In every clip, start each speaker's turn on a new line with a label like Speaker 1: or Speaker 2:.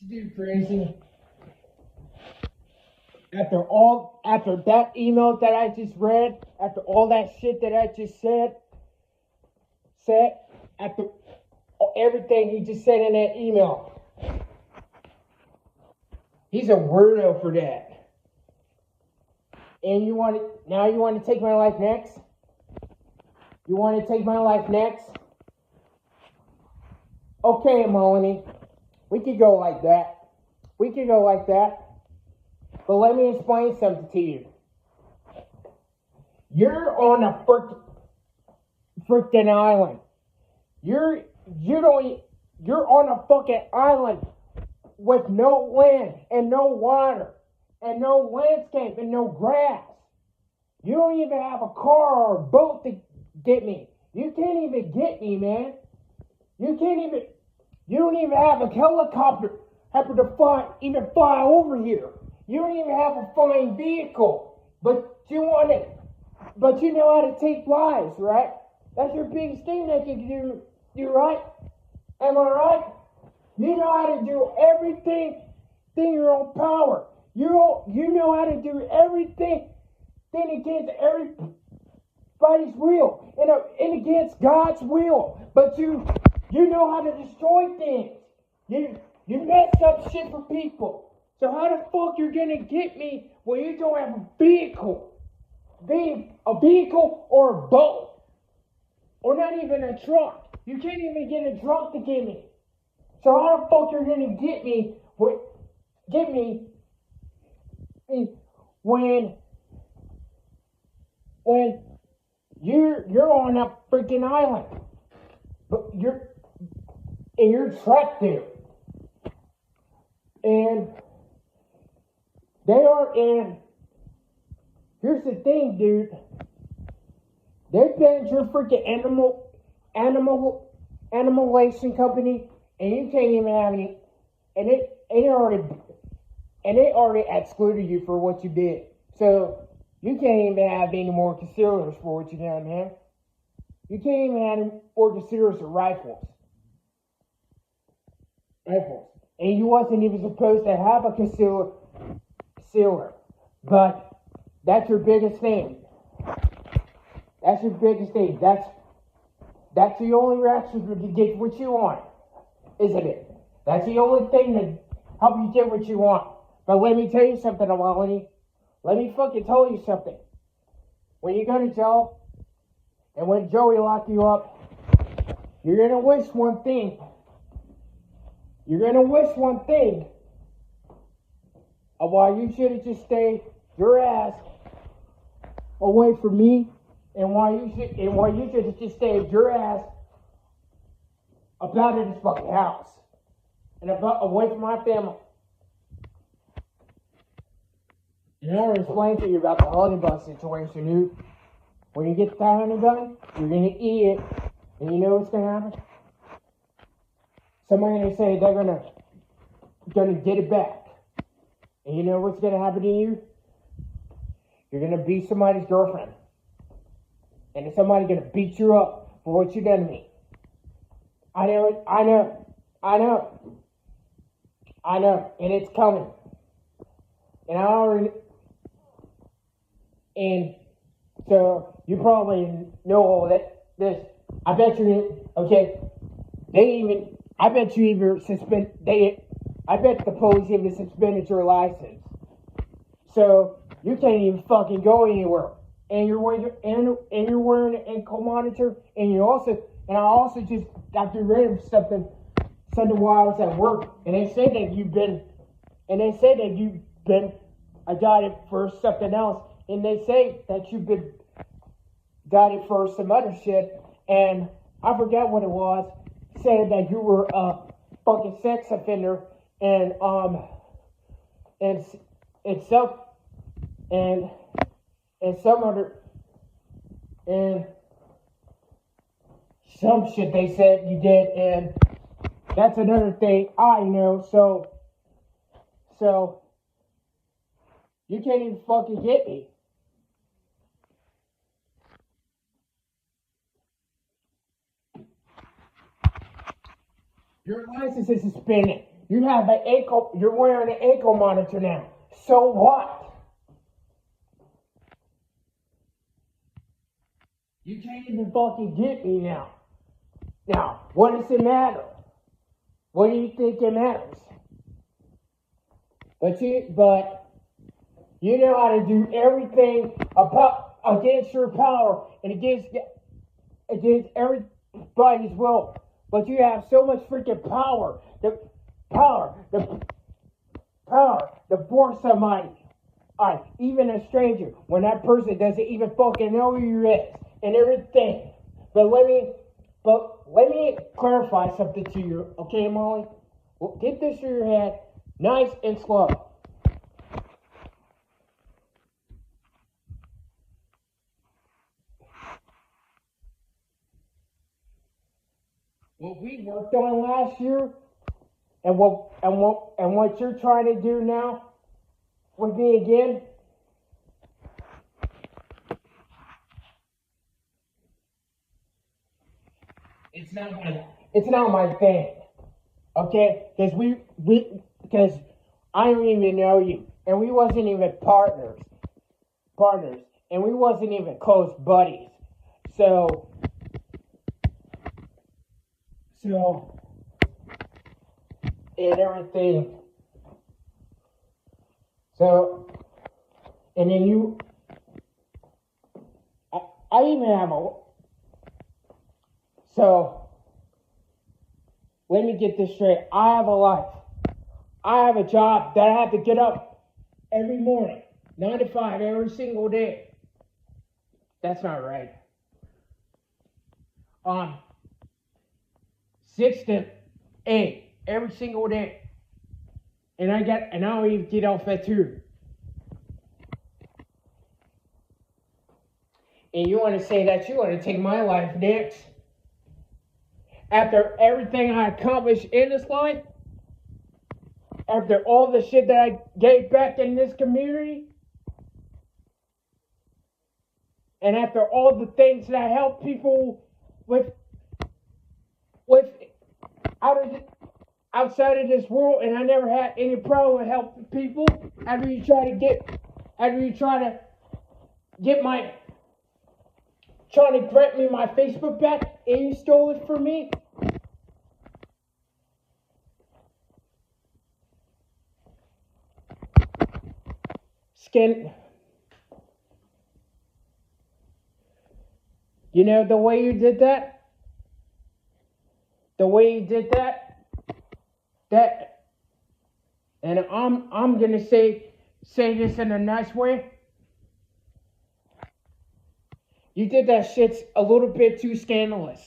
Speaker 1: Dude, crazy. After that email that I just read, after all that shit that I just said, after everything he just said in that email, he's a weirdo for that. And you want to take my life next? You want to take my life next? Okay, Melanie, we could go like that. But let me explain something to you. You're on a freaking island. You're on a fucking island with no land and no water and no landscape and no grass. You don't even have a car or a boat to get me. You can't even get me, man. You don't even have a helicopter to fly over here. You don't even have a flying vehicle. But you know how to take flies, right? That's your biggest thing that you can do, right? Am I right? You know how to do everything in your own power. You know how to do everything against everybody's will and against God's will. But you know how to destroy things. You mess up shit for people. So how the fuck you're gonna get me when you don't have a vehicle? A vehicle or a boat? Or not even a truck. You can't even get a truck to get me. So how the fuck you're gonna get me when you're on a freaking island? But you're trapped there. And here's the thing, dude. They banned your freaking animalation company, and you can't even have any. And they already excluded you for what you did. So you can't even have any more concealers for what you done, man. You can't even have any more concealers or rifles. And you wasn't even supposed to have a concealer. But that's your biggest thing. That's your biggest thing. That's the only reaction to get what you want, isn't it? That's the only thing to help you get what you want. But let me tell you something, Melanie. Let me fucking tell you something. When you go to jail, and when Joey lock you up, you're gonna wish one thing. You're gonna wish one thing of why you should have just stayed your ass away from me, and why you should have just stayed your ass about in this fucking house and away from my family. And I will explain to you about the honey bun situation, dude. When you get the honey bun, you're gonna eat it, and you know what's gonna happen? Somebody's gonna say they're gonna get it back. And you know what's gonna happen to you? You're gonna be somebody's girlfriend. And somebody's gonna beat you up for what you done to me. I know, and it's coming. And so you probably know all this. I bet you, okay, I bet the police even suspended your license. So you can't even fucking go anywhere. And you're wearing an ankle monitor, and I also just got through reading something while I was at work, and they said that you've been indicted for something else, and they say that you've been indicted for some other shit, and I forgot what it was. Said that you were a fucking sex offender, and some shit they said you did, and that's another thing I know. So you can't even fucking get me. Your license is suspended. You have an ankle. You're wearing an ankle monitor now. So what? You can't even fucking get me now. Now, what does it matter? What do you think it matters? But you know how to do everything against your power and against everybody's will. But you have so much freaking power. The power to force somebody. Alright, even a stranger, when that person doesn't even fucking know who you is and everything. But let me clarify something to you, okay, Molly? Well, get this through your head, nice and slow. What we worked on last year, and what you're trying to do now with me again. It's not my thing, okay? Because I don't even know you, and we wasn't even partners, and we wasn't even close buddies. So and everything. So and then I even have so let me get this straight. I have a life. I have a job that I have to get up every morning, 9 to 5, every single day. That's not right. 6 to 8 every single day, and I don't even get off at 2. And you want to say that you want to take my life next? After everything I accomplished in this life? After all the shit that I gave back in this community? And after all the things that I helped people with outside of this world, and I never had any problem with helping people after you try to trying to grant me my Facebook back and you stole it from me? You know the way you did that? And I'm gonna say this in a nice way. You did that shit a little bit too scandalous.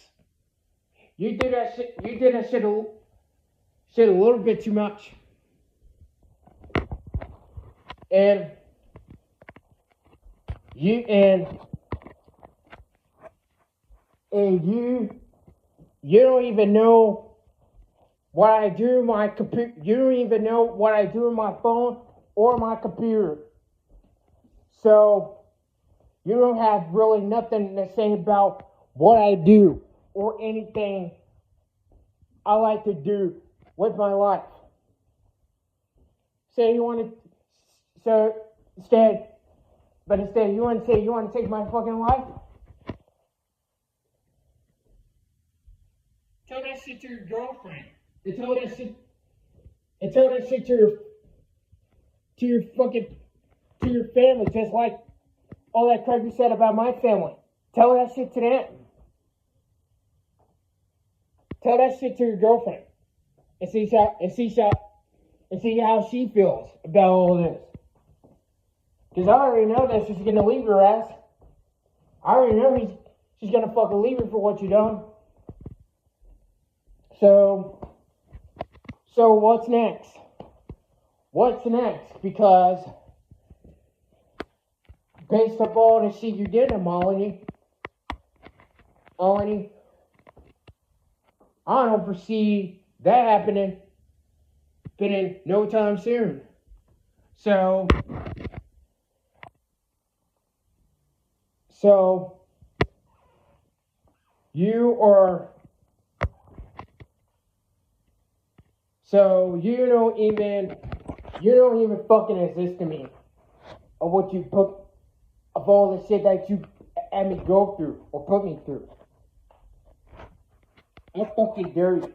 Speaker 1: You did that shit a little bit too much. And you don't even know what I do in my computer. You don't even know what I do in my phone or my computer. So you don't have really nothing to say about what I do or anything I like to do with my life. Instead you want to say you want to take my fucking life? Tell that shit to your girlfriend. And tell that shit to your family, just like all that crap you said about my family. Tell that shit to them. Tell that shit to your girlfriend. And see how she feels about all this. Because I already know that she's gonna leave her ass. I already know she's gonna fucking leave her for what you done. So what's next? Because based upon the shit you did to Melanie, I don't foresee that happening in no time soon. So you are So you don't even fucking exist to me. Of what you put, of all the shit that you had me go through or put me through. I'm fucking dirty.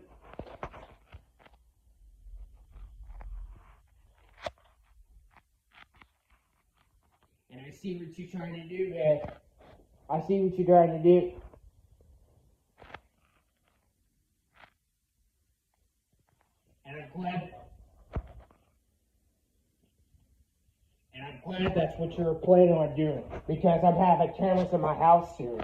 Speaker 1: And I see what you're trying to do, man. I see what you're trying to do. And I'm glad that's what you're planning on doing. Because I'm having cameras in my house soon.